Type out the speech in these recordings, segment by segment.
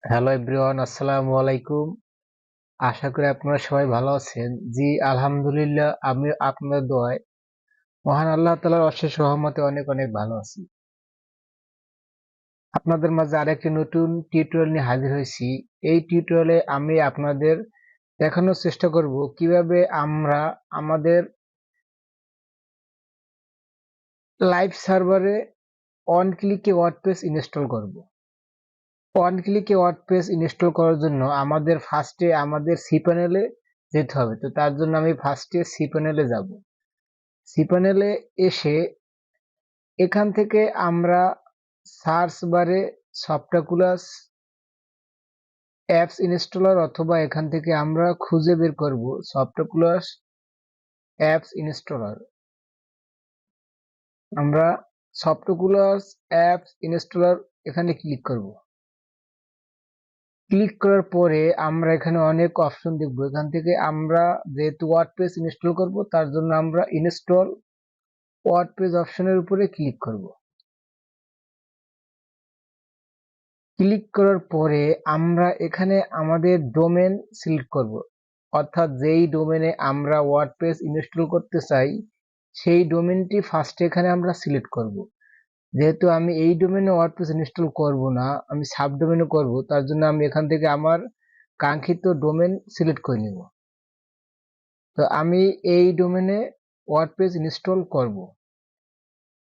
Hello everyone, আসসালামু আলাইকুম। আশা করি আপনারা সবাই ভালো আছেন। জি আলহামদুলিল্লাহ, আমি আপনাদের দোয়ায় মহান আল্লাহ তাআলার অশেষ রহমতে অনেক অনেক ভালো আছি। আপনাদের মাঝে আরেকটি নতুন টিউটোরিয়াল নিয়ে হাজির হয়েছি। এই টিউটোরিয়ালে আমি আপনাদের দেখানোর চেষ্টা করব কিভাবে আমরা আমাদের লাইভ সার্ভারে অন ক্লিকে ওয়ার্ডপ্রেস ইনস্টল করব। অন ক্লিকে ওয়ার্ডপ্রেস ইনস্টল করার জন্য আমাদের ফার্স্টে আমাদের cpanel যেতে হবে। তো তার জন্য আমি ফার্স্টে cpanel যাব। cpanel এসে এখান থেকে আমরা সার্চ বারে সফটাকুলাস অ্যাপস ইনস্টলার অথবা এখান থেকে আমরা খুঁজে বের করব সফটাকুলাস অ্যাপস ইনস্টলার। আমরা সফটাকুলাস অ্যাপস ইনস্টলার এখানে ক্লিক করব। ক্লিক করার পরে আমরা এখানে অনেক অপশন দেখব। এখান থেকে আমরা যেহেতু ওয়ার্ডপ্রেস ইনস্টল করব তার জন্য আমরা ইনস্টল ওয়ার্ডপ্রেস অপশনের উপরে ক্লিক করব। ক্লিক করার পরে আমরা এখানে আমাদের ডোমেন সিলেক্ট করব, অর্থাৎ যেই ডোমেনে আমরা ওয়ার্ডপ্রেস ইনস্টল করতে চাই সেই ডোমেনটি ফার্স্ট এখানে আমরা সিলেক্ট করব। যেহেতু আমি এই ডোমেনে ওয়ার্ডপ্রেস ইনস্টল করব না, আমি সাব ডোমেনে করব, তার জন্য আমি এখান থেকে আমার কাঙ্ক্ষিত ডোমেন সিলেক্ট করে নিব। তো আমি এই ডোমেনে ওয়ার্ডপ্রেস ইনস্টল করব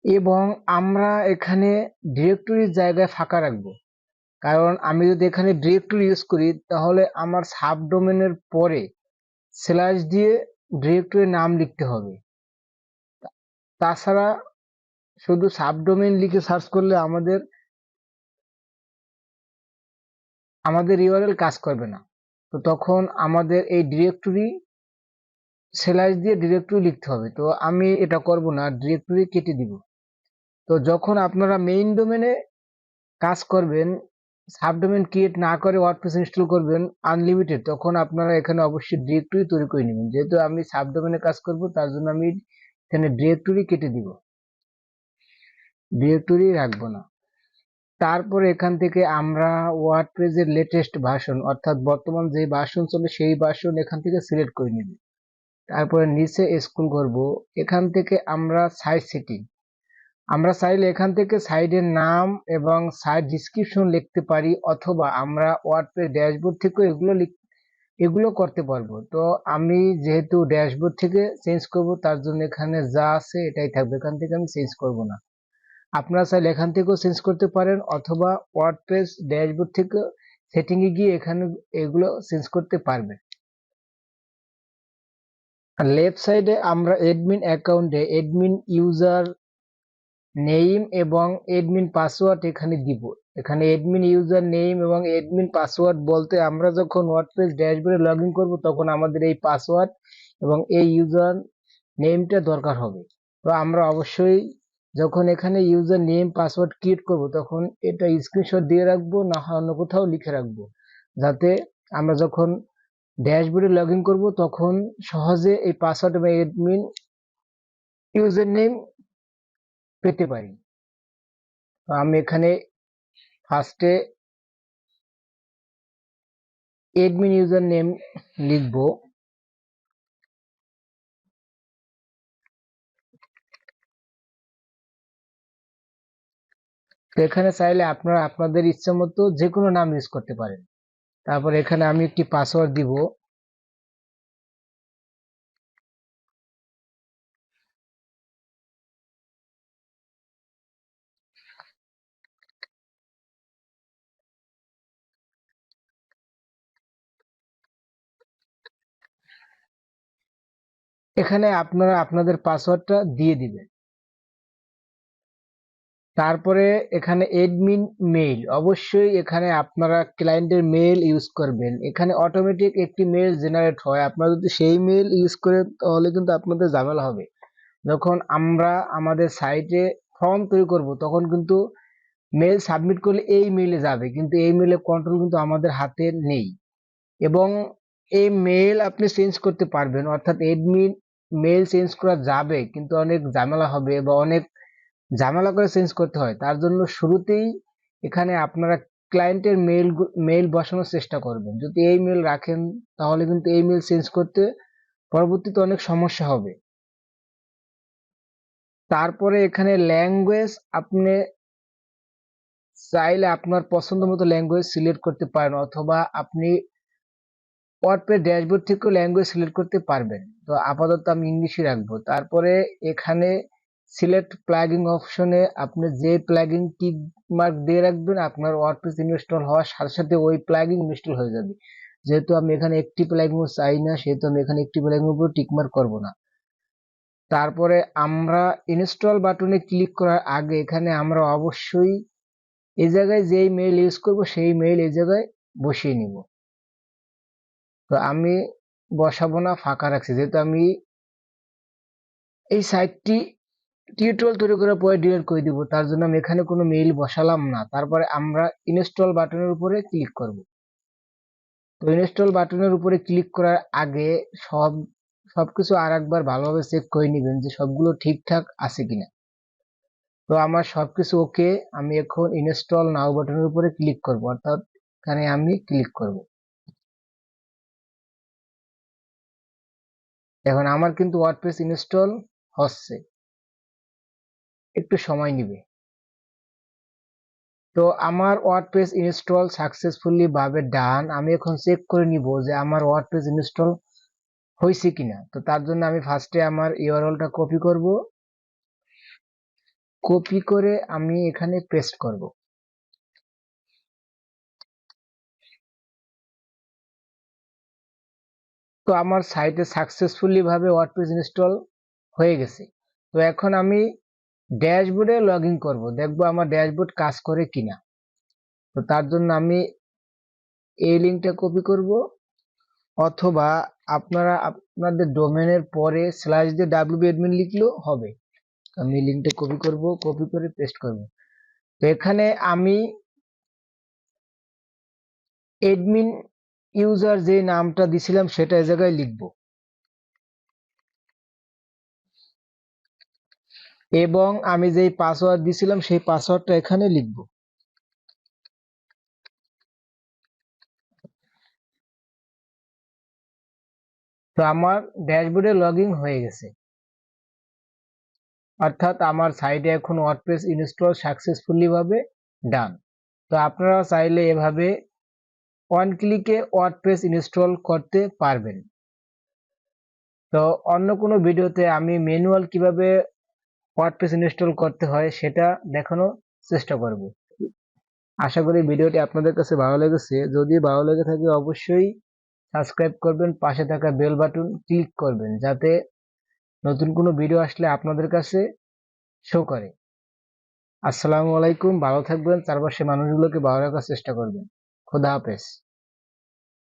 এবং আমরা এখানে ডিরেক্টরির জায়গায় ফাঁকা রাখবো। কারণ আমি যদি এখানে ডিরেক্টরি ইউজ করি তাহলে আমার সাব ডোমেনের পরে স্ল্যাশ দিয়ে ডিরেক্টরির নাম লিখতে হবে। তাছাড়া শুধু সাব ডোমেন লিখে সার্চ করলে আমাদের ইউআরএল কাজ করবে না। তো তখন আমাদের এই ডিরেক্টরি স্ল্যাশ দিয়ে ডিরেক্টরি লিখতে হবে। তো আমি এটা করব না, ডিরেক্টরি কেটে দিব। তো যখন আপনারা মেইন ডোমেনে কাজ করবেন, সাবডোমেন ক্রিয়েট না করে ওয়ার্ডপ্রেস ইনস্টল করবেন আনলিমিটেড, তখন আপনারা এখানে অবশ্যই ডিরেক্টরি তৈরি করে নেবেন। যেহেতু আমি সাবডোমেনে কাজ করব তার জন্য আমি এখানে ডিরেক্টরি কেটে দিব, ডিরেক্টরি রাখবো না। তারপরে এখান থেকে আমরা ওয়ার্ডপ্রেসের লেটেস্ট ভার্সন, অর্থাৎ বর্তমান যে ভার্সন চলে সেই ভার্সন এখান থেকে সিলেক্ট করে নেব। তারপরে নিচে স্ক্রল করব, এখান থেকে আমরা সাইট সেটিং, আমরা চাইলে এখান থেকে সাইডের নাম এবং সাইট ডিসক্রিপশন লিখতে পারি, অথবা আমরা ওয়ার্ডপ্রেস ড্যাশবোর্ড থেকে এগুলো করতে পারবো। তো আমি যেহেতু ড্যাশবোর্ড থেকে চেঞ্জ করব তার জন্য এখানে যা আছে এটাই থাকবে, এখান থেকে আমি চেঞ্জ করব না। আপনারা চাইলে এখান থেকেও চেঞ্জ করতে পারেন, অথবা ওয়ার্ডপ্রেস ড্যাশবোর্ড থেকে সেটিং এ গিয়ে এখানে এগুলো চেঞ্জ করতে পারবেন। আর লেফট সাইডে আমরা অ্যাডমিন অ্যাকাউন্টে অ্যাডমিন ইউজার নেম এবং অ্যাডমিন পাসওয়ার্ড এখানে দিব। এখানে অ্যাডমিন ইউজার নেম এবং অ্যাডমিন পাসওয়ার্ড বলতে আমরা যখন ওয়ার্ডপ্রেস ড্যাশবোর্ডে লগ ইন করবো তখন আমাদের এই পাসওয়ার্ড এবং এই ইউজার নেমটা দরকার হবে। তো আমরা অবশ্যই যখন এখানে ইউজার নেম পাসওয়ার্ড ক্রিয়েট করব তখন এটা স্ক্রিনশট দিয়ে রাখবো, না হয় অন্য কোথাও লিখে রাখবো, যাতে আমরা যখন ড্যাশবোর্ডে লগ ইন করবো তখন সহজে এই পাসওয়ার্ড এবং অ্যাডমিন ইউজার নেম পেতে পারি। তো আমি এখানে ফার্স্টে অ্যাডমিন ইউজার নেম লিখব। তো এখানে চাইলে আপনারা আপনাদের ইচ্ছা মতো যে কোনো নাম ইউজ করতে পারেন। তারপর এখানে আমি একটি পাসওয়ার্ড দিব। এখানে আপনারা আপনাদের পাসওয়ার্ডটা দিয়ে দিবেন। তারপরে এখানে অ্যাডমিন মেইল, অবশ্যই এখানে আপনারা ক্লায়েন্টের মেইল ইউজ করবেন। এখানে অটোমেটিক একটি মেইল জেনারেট হয়, আপনারা যদি সেই মেইল ইউজ করেন তাহলে কিন্তু আপনাদের ঝামেলা হবে। যখন আমরা আমাদের সাইটে ফর্ম তৈরি করব তখন কিন্তু মেইল সাবমিট করলে এই মেইলে যাবে, কিন্তু এই মেইলের কন্ট্রোল কিন্তু আমাদের হাতে নেই। এবং এই মেইল আপনি চেঞ্জ করতে পারবেন, অর্থাৎ অ্যাডমিন মেইল চেঞ্জ করা যাবে, কিন্তু অনেক ঝামেলা হবে বা অনেক ঝামেলা করে চেঞ্জ করতে হয়। তার জন্য শুরুতেই এখানে আপনারা ক্লায়েন্টের মেইল বসানোর চেষ্টা করবেন। যদি এই মেইল রাখেন তাহলে কিন্তু এই মেইল চেঞ্জ করতে পরবর্তীতে অনেক সমস্যা হবে। তারপরে এখানে ল্যাঙ্গুয়েজ আপনি চাইলে আপনার পছন্দ মতো ল্যাঙ্গুয়েজ সিলেক্ট করতে পারেন, অথবা আপনি ওয়ার্ডপ্রেস ড্যাশবোর্ড থেকেও ল্যাঙ্গুয়েজ সিলেক্ট করতে পারবেন। তো আপাতত আমি ইংলিশে রাখবো। তারপরে এখানে সিলেক্ট প্লাগইন অপশনে আপনি যে প্লাগইন টিক মার্ক দিয়ে রাখবেন, আপনার ওয়ার্ডপ্রেস ইনস্টল হওয়ার সাথে সাথে ওই প্লাগইন ইনস্টল হয়ে যাবে। যেহেতু আমি এখানে একটি প্লাগইনও চাই না, সেহেতু আমি এখানে একটি প্লাগইনের উপর টিক মার্ক করবো না। তারপরে আমরা ইনস্টল বাটনে ক্লিক করার আগে এখানে আমরা অবশ্যই এই জায়গায় যেই মেইল ইউজ করব সেই মেইল এই জায়গায় বসিয়ে নিব। তো আমি বসাবো না, ফাঁকা রাখছি, যেহেতু আমি এই সাইটটি টিউটোরিয়াল তৈরি করার পরে ডিলিট করে দিব, তার জন্য আমি এখানে কোনো মেইল বসালাম না। তারপরে আমরা ইনস্টল বাটনের উপরে ক্লিক করব। তো ইনস্টল বাটনের উপরে ক্লিক করার আগে সবকিছু আর একবার ভালোভাবে চেক করে নেবেন যে সবগুলো ঠিকঠাক আছে কিনা। তো আমার সবকিছু ওকে। আমি এখন ইনস্টল নাও বাটনের উপরে ক্লিক করব, অর্থাৎ এখানে আমি ক্লিক করব। এখন আমার কিন্তু ওয়ার্ডপ্রেস ইনস্টল হচ্ছে, একটু সময় নেবে। তো আমার ওয়ার্ডপ্রেস ইনস্টল সাকসেসফুলি ভাবে ডান। আমি এখন চেক করে নিব যে আমার ওয়ার্ডপ্রেস ইনস্টল হয়েছে কিনা। তো তার জন্য আমি ফার্স্টে আমার ইউআরএলটা কপি করব, কপি করে আমি এখানে পেস্ট করব। তো আমার সাইটে সাকসেসফুলি ভাবে ওয়ার্ডপ্রেস ইনস্টল হয়ে গেছে। তো এখন আমি ড্যাশবোর্ডে লগ ইন করবো, দেখবো আমার ড্যাশবোর্ড কাজ করে কিনা। তো তার জন্য আমি এই লিঙ্কটা কপি করব, অথবা আপনারা আপনাদের ডোমেনের পরে স্ল্যাশ দিয়ে wp-admin লিখলেও হবে। আমি লিঙ্কটা কপি করব, কপি করে পেস্ট করব। তো এখানে আমি অ্যাডমিন ইউজার যে নামটা দিছিলাম সেটা এই জায়গায় লিখব, এবং আমি যেই পাসওয়ার্ড দিছিলাম সেই পাসওয়ার্ডটা এখানে লিখব। তো আমার ড্যাশবোর্ডে লগ ইন হয়ে গেছে, অর্থাৎ আমার সাইটে এখন ওয়ার্ডপ্রেস ইনস্টল সাকসেসফুলি ভাবে ডান। তো আপনারা চাইলে এভাবে ওয়ান ক্লিকে ওয়ার্ডপ্রেস ইনস্টল করতে পারবেন। তো অন্য কোনো ভিডিওতে আমি ম্যানুয়াল কিভাবে ওয়ার্ডপ্রেস ইনস্টল করতে হয় সেটা দেখানোর চেষ্টা করব। আশা করি ভিডিওটি আপনাদের কাছে ভালো লেগেছে। যদি ভালো লেগে থাকে অবশ্যই সাবস্ক্রাইব করবেন, পাশে থাকা বেল বাটন ক্লিক করবেন যাতে নতুন কোনো ভিডিও আসলে আপনাদের কাছে শো করে। আসসালামু আলাইকুম, ভালো থাকবেন, চারপাশে মানুষগুলোকে ভালো রাখার চেষ্টা করবেন। খোদা হাফেজ।